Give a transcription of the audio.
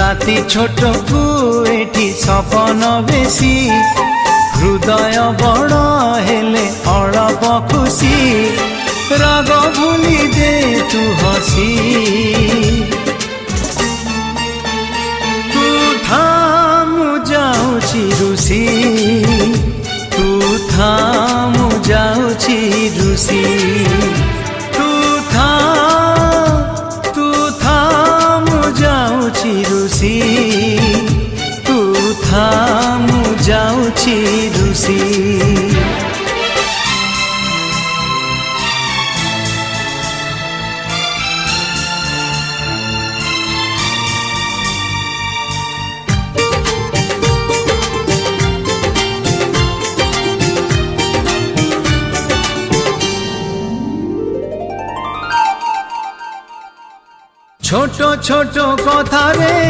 রাতি ছোটকু এটি সপন বেশি হৃদয় বড় হেলে অল্প খুশি রাগ ভুলি দে তু হসি তু থামু যাউছি রুষি তু থামু যাউছি রুষি তু থামু যাউছি রুষি তু থামু যাউছি রুষি ছোট ছোট কথা রে